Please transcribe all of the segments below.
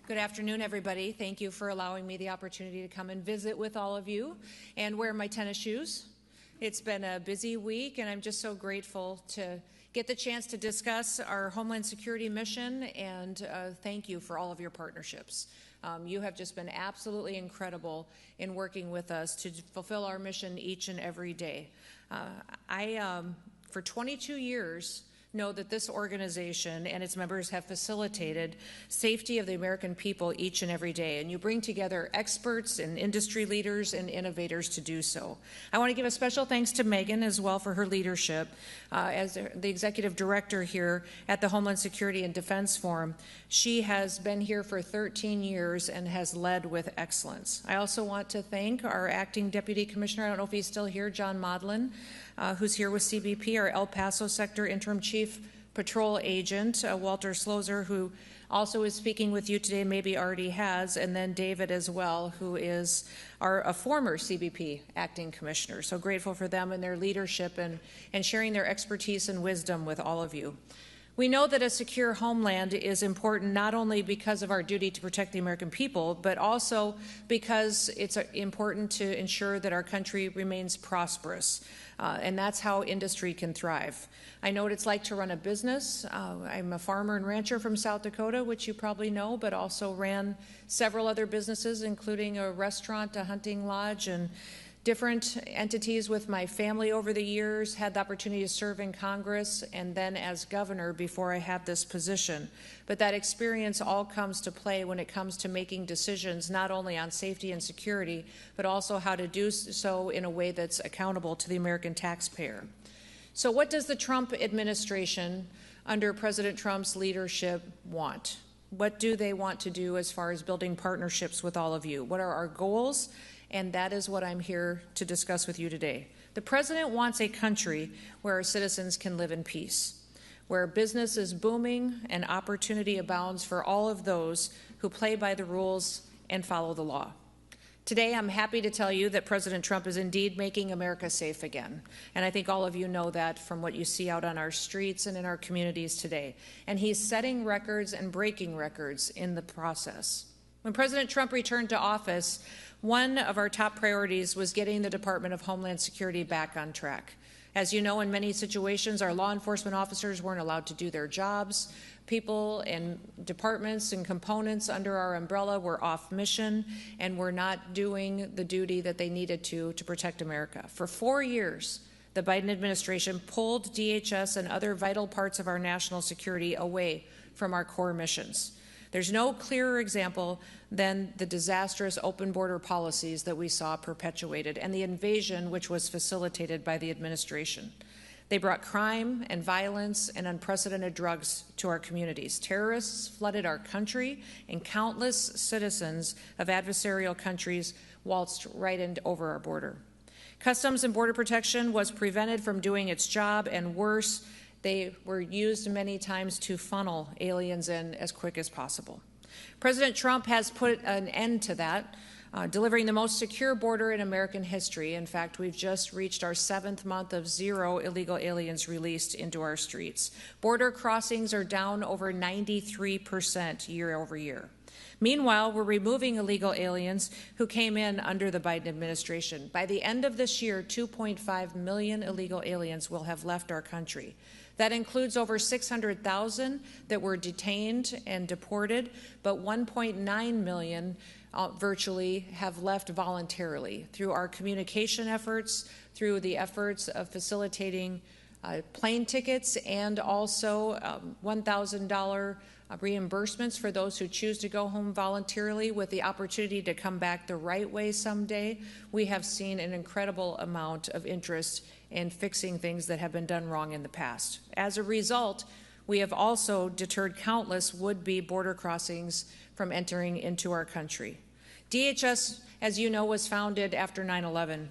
Good afternoon, everybody. Thank you for allowing me the opportunity to come and visit with all of you and wear my tennis shoes. It's been a busy week, and I'm just so grateful to get the chance to discuss our Homeland Security mission, and thank you for all of your partnerships. You have just been absolutely incredible in working with us to fulfill our mission each and every day. For 22 years, know that this organization and its members have facilitated safety of the American people each and every day, and you bring together experts and industry leaders and innovators to do so. I want to give a special thanks to Megan as well for her leadership as the executive director here at the Homeland Security and Defense Forum. She has been here for 13 years and has led with excellence. I also want to thank our acting deputy commissioner, I don't know if he's still here, John Modlin, who's here with CBP, our El Paso sector interim chief patrol agent, Walter Slozer, who also is speaking with you today, maybe already has, and then David as well, who is a former CBP acting commissioner. So grateful for them and their leadership and sharing their expertise and wisdom with all of you. We know that a secure homeland is important not only because of our duty to protect the American people, but also because it's important to ensure that our country remains prosperous. And that's how industry can thrive. I know what it's like to run a business. I'm a farmer and rancher from South Dakota, which you probably know, but also ran several other businesses, including a restaurant, a hunting lodge, and different entities with my family over the years, had the opportunity to serve in Congress and then as governor before I had this position. But that experience all comes to play when it comes to making decisions not only on safety and security, but also how to do so in a way that's accountable to the American taxpayer. So what does the Trump administration under President Trump's leadership want? What do they want to do as far as building partnerships with all of you? What are our goals? And that is what I'm here to discuss with you today. The president wants a country where our citizens can live in peace, where business is booming and opportunity abounds for all of those who play by the rules and follow the law. Today, I'm happy to tell you that President Trump is indeed making America safe again. And I think all of you know that from what you see out on our streets and in our communities today. And he's setting records and breaking records in the process. When President Trump returned to office, one of our top priorities was getting the Department of Homeland Security back on track. As you know, in many situations, our law enforcement officers weren't allowed to do their jobs. People and departments and components under our umbrella were off mission and were not doing the duty that they needed to protect America. For 4 years, the Biden administration pulled DHS and other vital parts of our national security away from our core missions. There's no clearer example than the disastrous open border policies that we saw perpetuated and the invasion which was facilitated by the administration. They brought crime and violence and unprecedented drugs to our communities. Terrorists flooded our country, and countless citizens of adversarial countries waltzed right in over our border. Customs and Border Protection was prevented from doing its job, and worse, they were used many times to funnel aliens in as quick as possible. President Trump has put an end to that, delivering the most secure border in American history. In fact, we've just reached our 7th month of 0 illegal aliens released into our streets. Border crossings are down over 93% year over year. Meanwhile, we're removing illegal aliens who came in under the Biden administration. By the end of this year, 2.5 million illegal aliens will have left our country. That includes over 600,000 that were detained and deported, but 1.9 million virtually have left voluntarily through our communication efforts, through the efforts of facilitating plane tickets, and also $1,000 reimbursements for those who choose to go home voluntarily with the opportunity to come back the right way someday. We have seen an incredible amount of interest in fixing things that have been done wrong in the past. As a result, we have also deterred countless would-be border crossings from entering into our country. DHS, as you know, was founded after 9/11.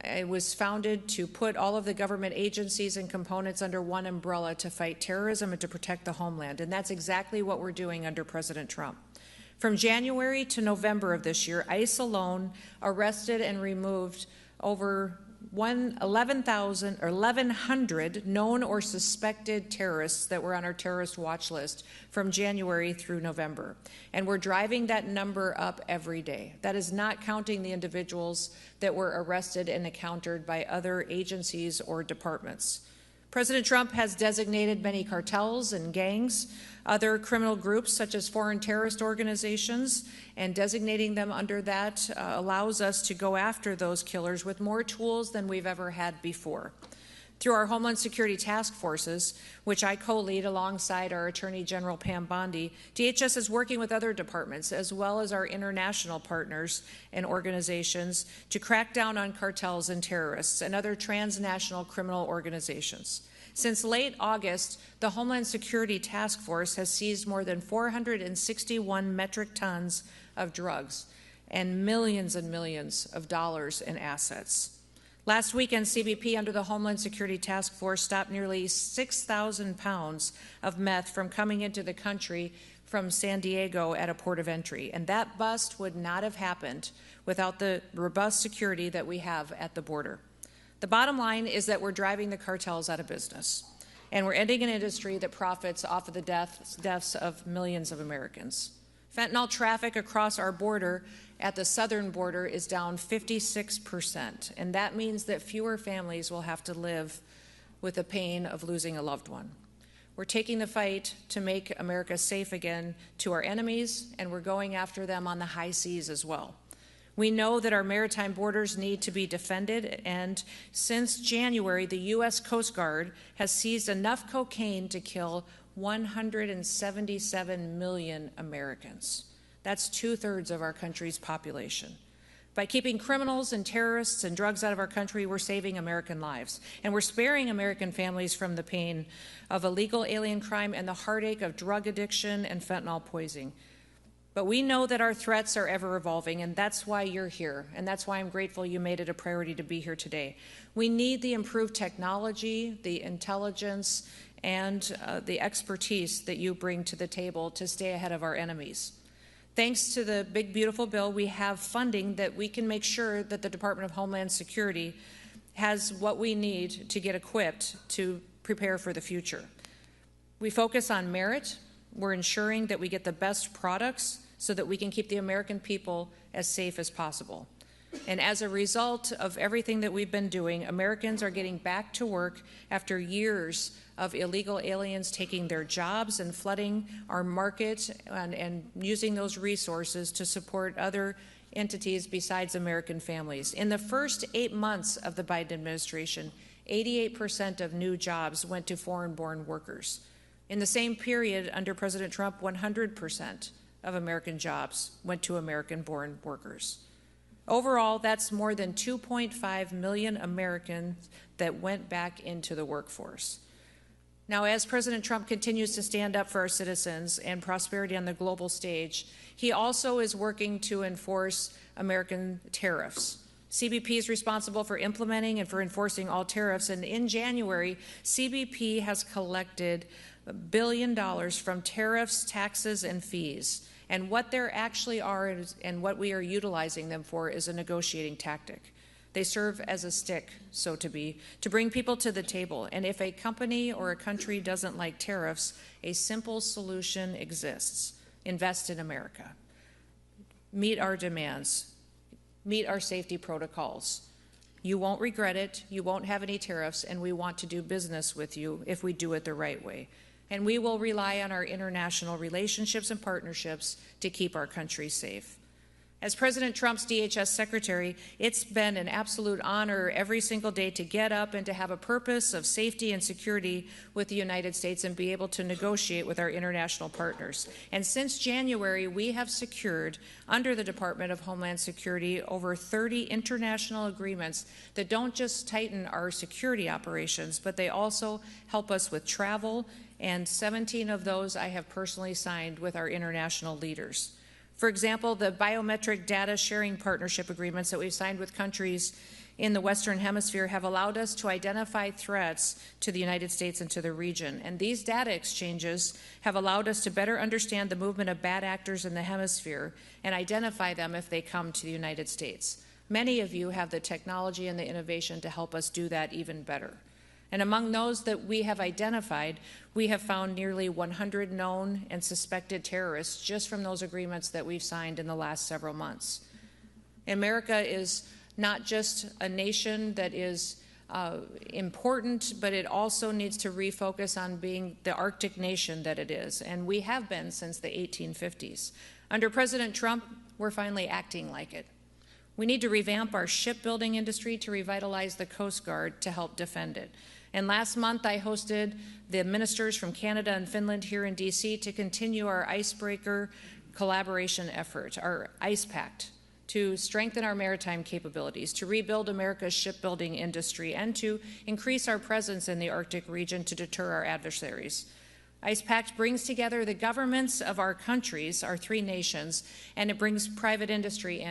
It was founded to put all of the government agencies and components under one umbrella to fight terrorism and to protect the homeland, and that's exactly what we're doing under President Trump. From January to November of this year, ICE alone arrested and removed over 1,100 known or suspected terrorists that were on our terrorist watch list from January through November. And we're driving that number up every day. That is not counting the individuals that were arrested and encountered by other agencies or departments. President Trump has designated many cartels and gangs, other criminal groups such as foreign terrorist organizations, and designating them under that allows us to go after those killers with more tools than we've ever had before. Through our Homeland Security task forces, which I co-lead alongside our Attorney General Pam Bondi, DHS is working with other departments as well as our international partners and organizations to crack down on cartels and terrorists and other transnational criminal organizations. Since late August, the Homeland Security Task Force has seized more than 461 metric tons of drugs and millions of dollars in assets. Last weekend, CBP under the Homeland Security Task Force stopped nearly 6,000 pounds of meth from coming into the country from San Diego at a port of entry. And that bust would not have happened without the robust security that we have at the border. The bottom line is that we're driving the cartels out of business, and we're ending an industry that profits off of the deaths of millions of Americans. Fentanyl traffic across our border at the southern border is down 56%, and that means that fewer families will have to live with the pain of losing a loved one. We're taking the fight to make America safe again to our enemies, and we're going after them on the high seas as well. We know that our maritime borders need to be defended, and since January, the U.S. Coast Guard has seized enough cocaine to kill 177 million Americans. That's 2/3 of our country's population. By keeping criminals and terrorists and drugs out of our country, we're saving American lives, and we're sparing American families from the pain of illegal alien crime and the heartache of drug addiction and fentanyl poisoning. But we know that our threats are ever evolving, and that's why you're here, and that's why I'm grateful you made it a priority to be here today. We need the improved technology, the intelligence, and the expertise that you bring to the table to stay ahead of our enemies. Thanks to the big, beautiful bill, we have funding that we can make sure that the Department of Homeland Security has what we need to get equipped to prepare for the future. We focus on merit. We're ensuring that we get the best products so that we can keep the American people as safe as possible. And as a result of everything that we've been doing, Americans are getting back to work after years of illegal aliens taking their jobs and flooding our market and using those resources to support other entities besides American families. In the first 8 months of the Biden administration, 88% of new jobs went to foreign-born workers. In the same period under President Trump, 100% of American jobs went to American-born workers. Overall, that's more than 2.5 million Americans that went back into the workforce. Now, as President Trump continues to stand up for our citizens and prosperity on the global stage, he also is working to enforce American tariffs. CBP is responsible for implementing and for enforcing all tariffs, and in January, CBP has collected $1 billion from tariffs, taxes, and fees. And what there actually are and what we are utilizing them for is a negotiating tactic. They serve as a stick, so to be, to bring people to the table. And if a company or a country doesn't like tariffs, a simple solution exists. Invest in America. Meet our demands. Meet our safety protocols. You won't regret it. You won't have any tariffs, and we want to do business with you if we do it the right way. And we will rely on our international relationships and partnerships to keep our country safe. As President Trump's DHS secretary, it's been an absolute honor every single day to get up and to have a purpose of safety and security with the United States and be able to negotiate with our international partners. And since January, we have secured, under the Department of Homeland Security, over 30 international agreements that don't just tighten our security operations, but they also help us with travel, and 17 of those I have personally signed with our international leaders. For example, the biometric data sharing partnership agreements that we've signed with countries in the Western Hemisphere have allowed us to identify threats to the United States and to the region. And these data exchanges have allowed us to better understand the movement of bad actors in the hemisphere and identify them if they come to the United States. Many of you have the technology and the innovation to help us do that even better. And among those that we have identified, we have found nearly 100 known and suspected terrorists just from those agreements that we've signed in the last several months. America is not just a nation that is important, but it also needs to refocus on being the Arctic nation that it is, and we have been since the 1850s. Under President Trump, we're finally acting like it. We need to revamp our shipbuilding industry to revitalize the Coast Guard to help defend it. And last month, I hosted the ministers from Canada and Finland here in DC to continue our icebreaker collaboration effort, our ICE Pact, to strengthen our maritime capabilities, to rebuild America's shipbuilding industry, and to increase our presence in the Arctic region to deter our adversaries. ICE Pact brings together the governments of our countries, our three nations, and it brings private industry in